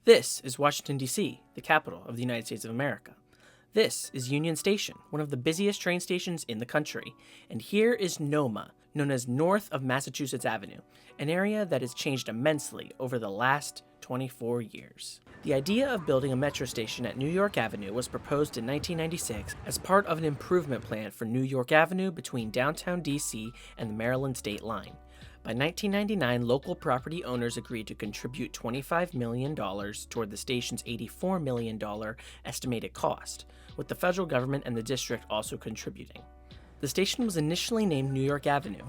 This is Washington, D.C., the capital of the United States of America. This is Union Station, one of the busiest train stations in the country. And here is NoMa, known as North of Massachusetts Avenue, an area that has changed immensely over the last 24 years. The idea of building a metro station at New York Avenue was proposed in 1996 as part of an improvement plan for New York Avenue between downtown D.C. and the Maryland state line. By 1999, local property owners agreed to contribute $25 million toward the station's $84 million estimated cost, with the federal government and the district also contributing. The station was initially named New York Avenue,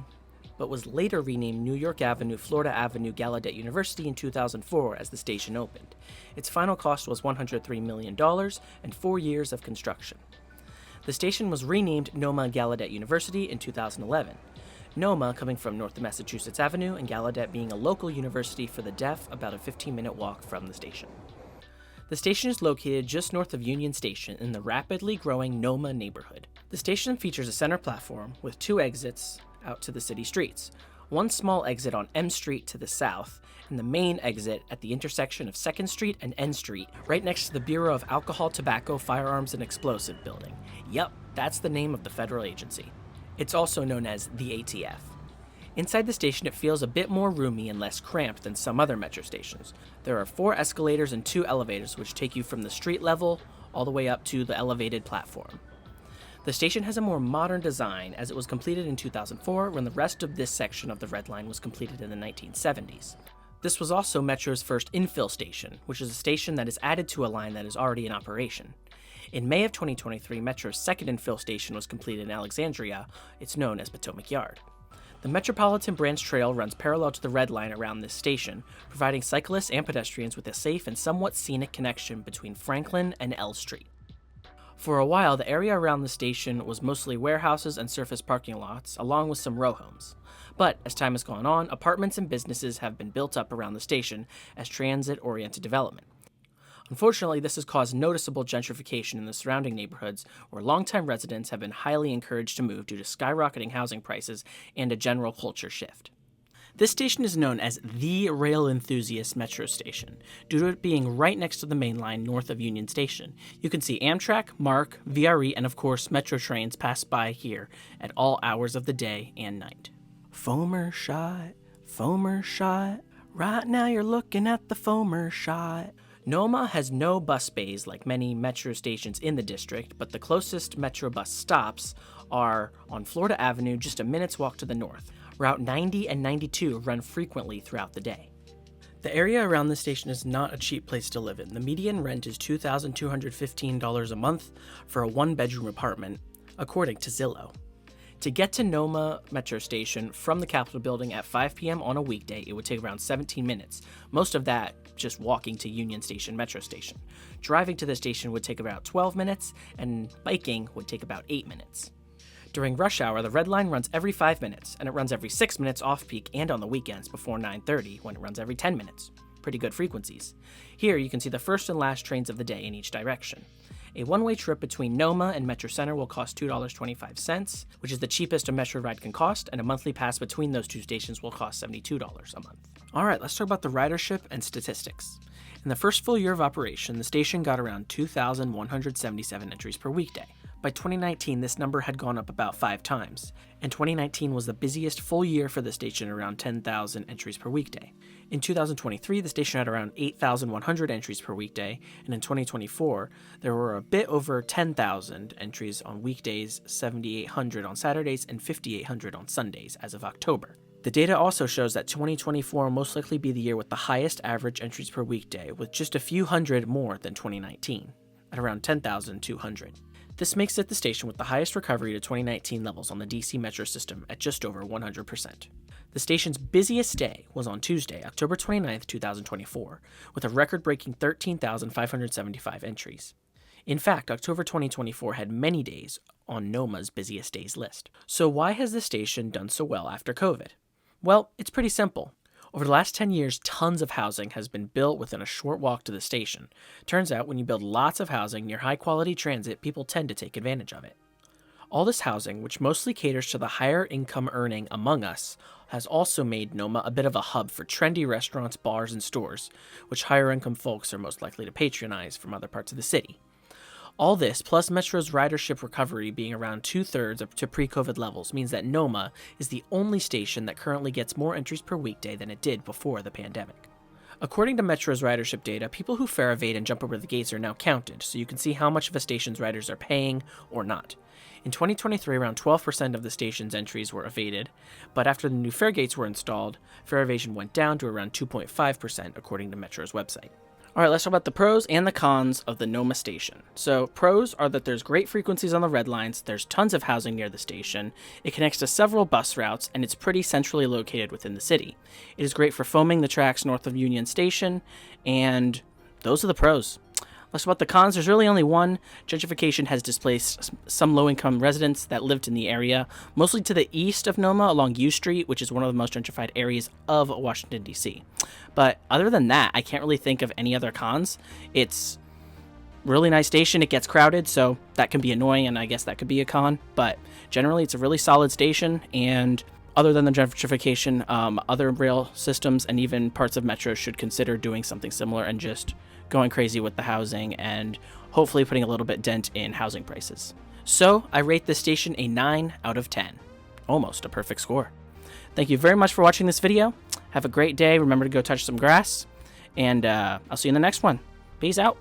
but was later renamed New York Avenue, Florida Avenue, Gallaudet University in 2004 as the station opened. Its final cost was $103 million and 4 years of construction. The station was renamed NoMa-Gallaudet University in 2011. NoMa coming from North of Massachusetts Avenue and Gallaudet being a local university for the deaf about a 15-minute walk from the station. The station is located just north of Union Station in the rapidly growing NoMa neighborhood. The station features a center platform with 2 exits out to the city streets, one small exit on M Street to the south, and the main exit at the intersection of 2nd Street and N Street, right next to the Bureau of Alcohol, Tobacco, Firearms, and Explosive building. Yup, that's the name of the federal agency. It's also known as the ATF. Inside the station, it feels a bit more roomy and less cramped than some other metro stations. There are 4 escalators and 2 elevators which take you from the street level all the way up to the elevated platform. The station has a more modern design as it was completed in 2004 when the rest of this section of the Red Line was completed in the 1970s. This was also Metro's first infill station, which is a station that is added to a line that is already in operation. In May of 2023, Metro's second infill station was completed in Alexandria. It's known as Potomac Yard. The Metropolitan Branch Trail runs parallel to the Red Line around this station, providing cyclists and pedestrians with a safe and somewhat scenic connection between Franklin and L Street. For a while, the area around the station was mostly warehouses and surface parking lots, along with some row homes. But as time has gone on, apartments and businesses have been built up around the station as transit-oriented development. Unfortunately, this has caused noticeable gentrification in the surrounding neighborhoods, where longtime residents have been highly encouraged to move due to skyrocketing housing prices and a general culture shift. This station is known as the Rail Enthusiast Metro Station, due to it being right next to the main line north of Union Station. You can see Amtrak, MARC, VRE, and of course Metro trains pass by here at all hours of the day and night. Foamer shot, right now you're looking at the foamer shot. NoMa has no bus bays like many metro stations in the district, but the closest metro bus stops are on Florida Avenue, just a minute's walk to the north. Route 90 and 92 run frequently throughout the day. The area around the station is not a cheap place to live in. The median rent is $2,215 a month for a 1-bedroom apartment, according to Zillow. To get to NoMa Metro Station from the Capitol building at 5 p.m. on a weekday, it would take around 17 minutes, most of that just walking to Union Station Metro Station. Driving to the station would take about 12 minutes, and biking would take about 8 minutes. During rush hour, the Red Line runs every 5 minutes, and it runs every 6 minutes off-peak and on the weekends before 9:30, when it runs every 10 minutes. Pretty good frequencies. Here you can see the first and last trains of the day in each direction. A one-way trip between NoMa and Metro Center will cost $2.25, which is the cheapest a Metro ride can cost, and a monthly pass between those 2 stations will cost $72 a month. Alright, let's talk about the ridership and statistics. In the first full year of operation, the station got around 2,177 entries per weekday. By 2019, this number had gone up about 5 times, and 2019 was the busiest full year for the station, around 10,000 entries per weekday. In 2023, the station had around 8,100 entries per weekday, and in 2024, there were a bit over 10,000 entries on weekdays, 7,800 on Saturdays, and 5,800 on Sundays as of October. The data also shows that 2024 will most likely be the year with the highest average entries per weekday, with just a few hundred more than 2019, at around 10,200. This makes it the station with the highest recovery to 2019 levels on the DC Metro system at just over 100%. The station's busiest day was on Tuesday, October 29, 2024, with a record-breaking 13,575 entries. In fact, October 2024 had many days on NoMa's busiest days list. So why has the station done so well after COVID? Well, it's pretty simple. Over the last 10 years, tons of housing has been built within a short walk to the station. Turns out when you build lots of housing near high-quality transit, people tend to take advantage of it. All this housing, which mostly caters to the higher income earning among us, has also made NoMa a bit of a hub for trendy restaurants, bars, and stores, which higher income folks are most likely to patronize from other parts of the city. All this, plus Metro's ridership recovery being around 2/3 up to pre-COVID levels, means that NoMa is the only station that currently gets more entries per weekday than it did before the pandemic. According to Metro's ridership data, people who fare evade and jump over the gates are now counted, so you can see how much of a station's riders are paying or not. In 2023, around 12% of the station's entries were evaded, but after the new fare gates were installed, fare evasion went down to around 2.5%, according to Metro's website. Alright, let's talk about the pros and the cons of the NoMa station. So, pros are that there's great frequencies on the red lines, there's tons of housing near the station, it connects to several bus routes, and it's pretty centrally located within the city. It is great for foaming the tracks north of Union Station, and those are the pros. Let's talk about the cons. There's really only one. Gentrification has displaced some low-income residents that lived in the area, mostly to the east of NoMa along U Street, which is one of the most gentrified areas of Washington, D.C. But other than that, I can't really think of any other cons. It's a really nice station. It gets crowded, so that can be annoying, and I guess that could be a con. But generally, it's a really solid station, and other than the gentrification, other rail systems and even parts of Metro should consider doing something similar and just going crazy with the housing and hopefully putting a little bit dent in housing prices. So I rate this station a 9 out of 10. Almost a perfect score. Thank you very much for watching this video. Have a great day. Remember to go touch some grass, and I'll see you in the next one. Peace out.